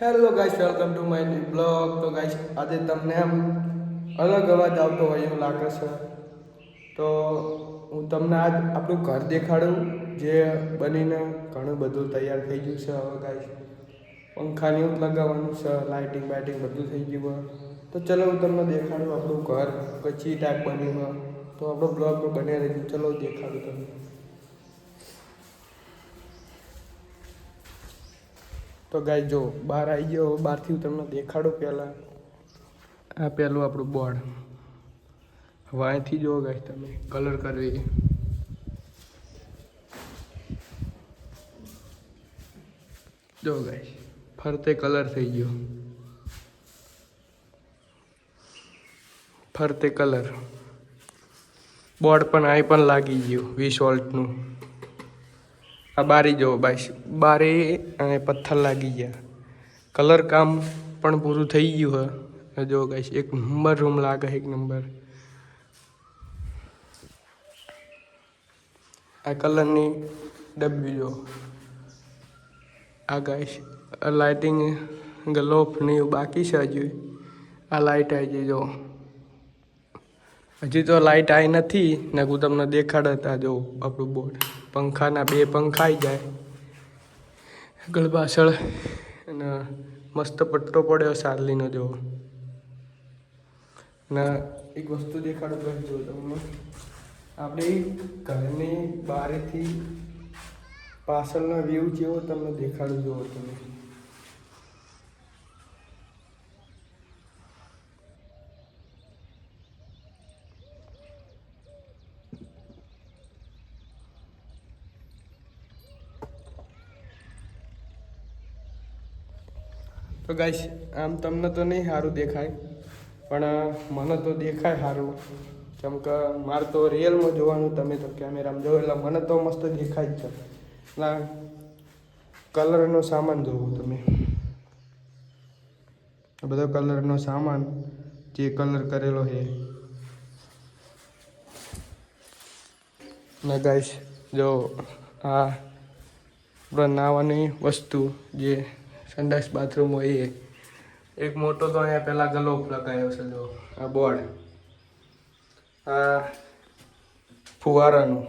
Hello guys, welcome to my new blog. તો guys, આજે તમને આમ અલગ અવાજ આવતો હોય એવું લાગે છે. તો હું તમને આજ આપણું ઘર દેખાડું, જે બનીને ઘણું બધું તૈયાર થઈ ગયું છે. હવે ગાઈસ પંખાને એવું લગાવવાનું છે, લાઇટિંગ બાઇટિંગ બધું થઈ ગયું હોય. તો ચલો હું તમને દેખાડું આપણું ઘર કચ્છી ટાઈપ બન્યું હોય. તો આપણો બ્લોગ બન્યા રહીશું. ચલો દેખાડું તમને. તો ગાય જો બહાર આવી ગયો. બહારથી હું તમને દેખાડું. પહેલાં આ પહેલું આપણું બોર્ડ. હવે અહીંથી જુઓ ગાય, તમે કલર કરવી. જો ગાય ફરતે કલર થઈ ગયો. ફરતે કલર બોર્ડ પણ અહીં પણ લાગી ગયું 20 વોલ્ટનું. આ બારી જુઓ બાઈસ, બારી અને પથ્થર લાગી ગયા. કલર કામ પણ પૂરું થઈ ગયું હે. જો ગાઈસ એક નંબર રૂમ લાગે, એક નંબર. આ કલરની ડબ્બી જો. આ ગાઈસ લાઇટિંગ ગ્લોફ ને એવું બાકી છે. હજુ આ લાઇટ આવી ગઈ જો. હજી તો લાઇટ આવી નથી ને હું તમને દેખાડતા. જો આપણું બોર્ડ, પંખાના 2 પંખા આવી જાય આગળ પાછળ. અને મસ્ત પટ્ટો પડ્યો સારલીનો જો. ને એક વસ્તુ દેખાડું કરી જો તમને. આપણે ઘરની બહારથી પાછળનો વ્યૂ જેવો તમને દેખાડું જુઓ તમે. તો ગાઈસ આમ તમને તો નહીં સારું દેખાય, પણ મને તો દેખાય સારું. કેમ કે મારે તો રિયલમાં જોવાનું, તમે તો કેમેરામાં જોવો એટલે મને તો મસ્ત દેખાય જ છે. એટલે કલરનો સામાન જોવો તમે. બધો કલરનો સામાન જે કલર કરેલો છે. ને ગાઈસ જો આ આપણા નાવાની વસ્તુ, જે સંડાસ બાથરૂમ હોય એ. એક મોટો તો અહીંયા પહેલાં ગ્લોફ લગાવ્યો છે જો. આ બોર્ડ, આ ફુવારાનું,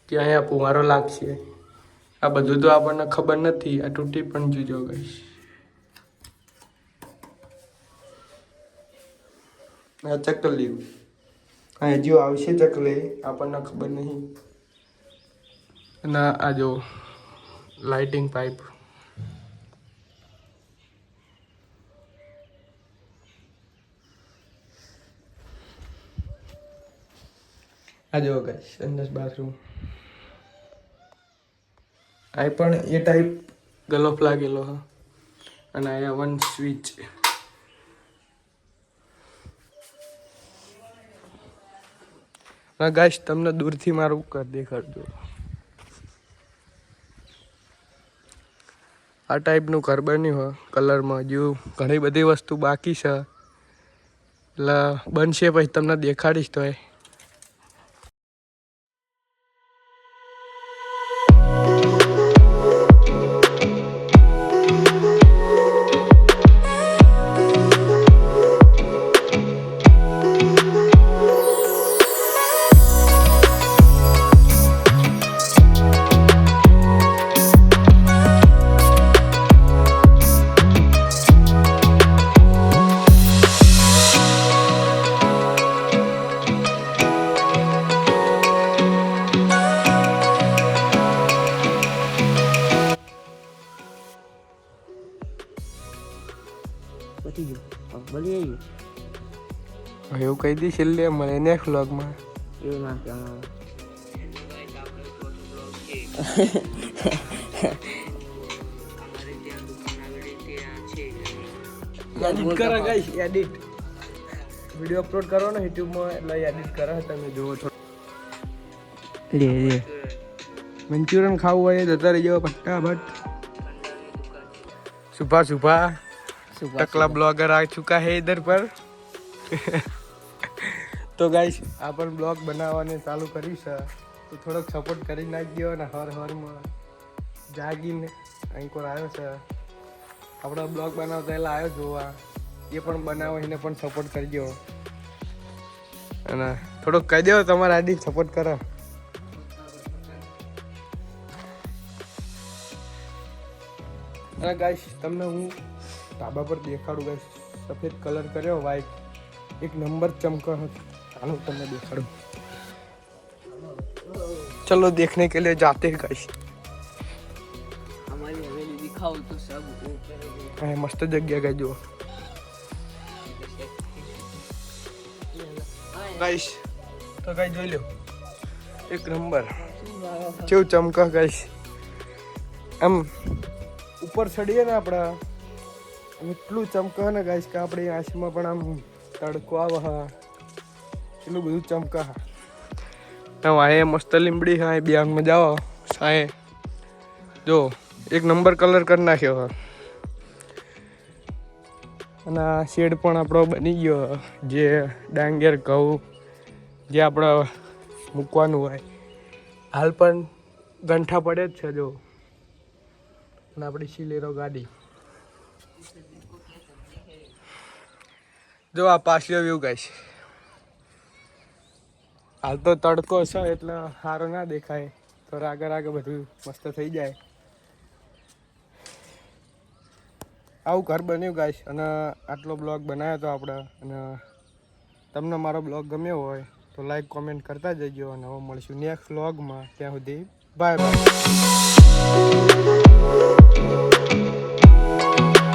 કે અહીંયા ફુવારો લાગશે. આ બધું તો આપણને ખબર નથી. આ તૂટી પણ જોજો ગાઈસ. આ ચકલી, આ હજુ આવશે ચકલી, આપણને ખબર નહીં. અને આ જો લાઇટિંગ પાઇપ. આ જો ગાઈસ સંડાસ બાથરૂમ. આ પણ એ ટાઈપ ગ્લોફ લાગેલો હ. અને અહીંયા 1 સ્વિચ. હા ગાઈસ તમને દૂરથી મારું ઘર દેખાડજો. આ ટાઈપનું ઘર બન્યું હોય કલરમાં. હજુ ઘણી બધી વસ્તુ બાકી છે, એટલે બનશે પછી તમને દેખાડીશ. તો એવું કહી દઈશ એટલે મળે નેક્સ્ટ વ્લોગમાં. એવું ના કહેવાનું. એડિટ કરો ગાઈસ, એડિટ વિડીયો અપલોડ કરો ને યુટ્યુબમાં, એટલે એડિટ કરો. તમે જુઓ છો. લે મંચુરિયન ખાવું હોય જતા રહી જાઓ ફટાફટ. सुबह सुबह टकला ब्लॉगर आ चुका है इधर पर. તો ગાઈસ આ પણ બ્લોગ બનાવવાને ચાલુ કરી છે. તો થોડોક સપોર્ટ કરી નાખજો. અને હવારમાં જાગીને અહીં કોર આવ્યો છે. આપણો બ્લોગ બનાવતા એટલે આવ્યો જોવા. એ પણ બનાવો, એને પણ સપોર્ટ કરજો. અને થોડોક કહી દો તમારા આડી સપોર્ટ કરો. અને ગાઈસ તમને હું ધાબા પર દેખાડું. ગાઈસ સફેદ કલર કર્યો, વ્હાઈટ એક નંબર ચમકો. આનું તમને દેખાડું. चलो देखने के लिए जाते हैं गाइस. हमारी हवेली दिखाओ तो सब ऊपर मस्त जगह गई जो गाइस. तो गाइस જોઈ લો એક નંબર કેવું ચમકા ગાઈસ. આમ ઉપર ચડીએ ને આપણા એટલું ચમકા ને ગાઈસ કે આપણી આંખમાં પણ આમ તડકો આવે. હા એટલું બધું ચમકા. વાય મસ્ત લીમડી હા બ્યાંગમાં જાઓ સાય જો એક નંબર કલર કરી નાખ્યો. હા અને આ શેડ પણ આપણો બની ગયો. જે ડાંગર ઘઉં જે આપણે મૂકવાનું હોય હાલ પણ ગંઠા પડે જ છે. જો અને આપણી શિલેરો ગાડી જો આ પાછલો વ્યૂ ગાઈસ. હાલ તો તડકો છે એટલે સારો ના દેખાય. તો આગળ બધું મસ્ત થઈ જાય. આવું ઘર બન્યું ગાઈસ. અને આટલો બ્લોગ બનાવ્યો હતો આપણે. અને તમને મારો બ્લોગ ગમ્યો હોય તો લાઈક કોમેન્ટ કરતા જજો. અને હવે મળીશું નેક્સ્ટ બ્લોગમાં. ત્યાં સુધી બાય બાય.